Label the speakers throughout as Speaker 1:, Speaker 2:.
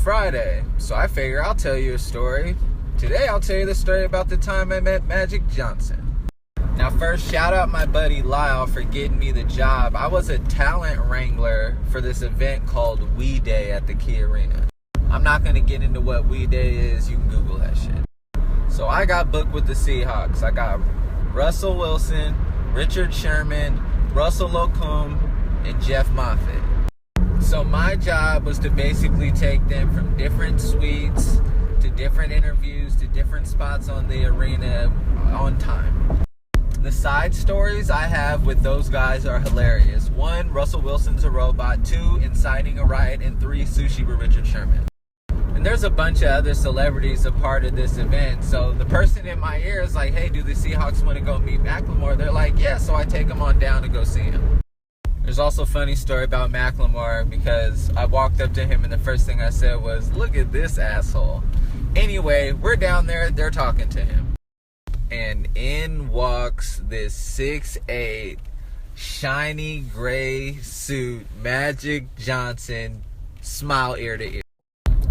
Speaker 1: Friday, so I figure I'll tell you a story. Today I'll tell you the story about the time I met Magic Johnson. Now first, shout out my buddy Lyle for getting me the job. I was a talent wrangler for this event called We Day at the Key Arena. I'm not going to get into what We Day is, you can Google that shit. So I got booked with the Seahawks. I got Russell Wilson, Richard Sherman, Russell Locum, and Jeff Moffitt. So my job was to basically take them from different suites to different interviews to different spots on the arena on time. The side stories I have with those guys are hilarious. 1, Russell Wilson's a robot. 2, inciting a riot. And 3, sushi with Richard Sherman. And there's a bunch of other celebrities a part of this event. So the person in my ear is like, hey, do the Seahawks want to go meet Macklemore? They're like, yeah, so I take them on down to go see him. There's also a funny story about Macklemore because I walked up to him and the first thing I said was, look at this asshole. Anyway, we're down there, they're talking to him. And in walks this 6'8", shiny gray suit, Magic Johnson, smile ear to ear.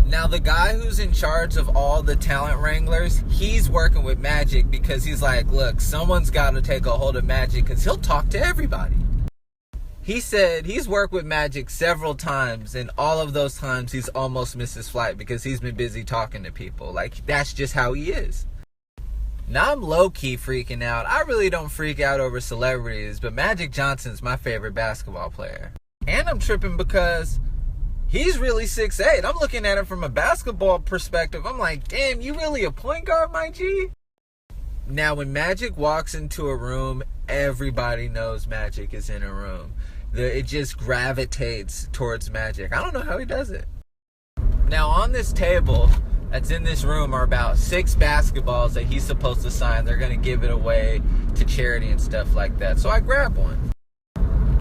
Speaker 1: Now the guy who's in charge of all the talent wranglers, he's working with Magic because he's like, look, someone's got to take a hold of Magic because he'll talk to everybody. He said he's worked with Magic several times, and all of those times he's almost missed his flight because he's been busy talking to people. Like, that's just how he is. Now I'm low-key freaking out. I really don't freak out over celebrities, but Magic Johnson's my favorite basketball player. And I'm tripping because he's really 6'8". I'm looking at him from a basketball perspective. I'm like, damn, you really a point guard, my G? Now, when Magic walks into a room, everybody knows Magic is in a room. It just gravitates towards Magic. I don't know how he does it. Now, on this table that's in this room are about 6 basketballs that he's supposed to sign. They're going to give it away to charity and stuff like that. So I grab one.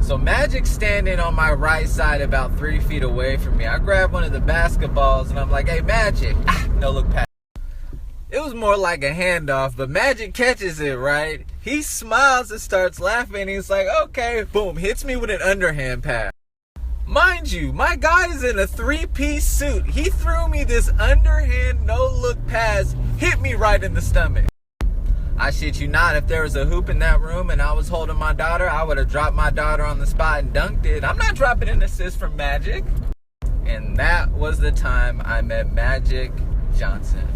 Speaker 1: So Magic's standing on my right side about 3 feet away from me. I grab one of the basketballs and I'm like, hey, Magic. No look pass. It was more like a handoff, but Magic catches it, right? He smiles and starts laughing. He's like, okay, boom, hits me with an underhand pass. Mind you, my guy's in a 3-piece suit. He threw me this underhand no-look pass, hit me right in the stomach. I shit you not, if there was a hoop in that room and I was holding my daughter, I would have dropped my daughter on the spot and dunked it. I'm not dropping an assist from Magic. And that was the time I met Magic Johnson.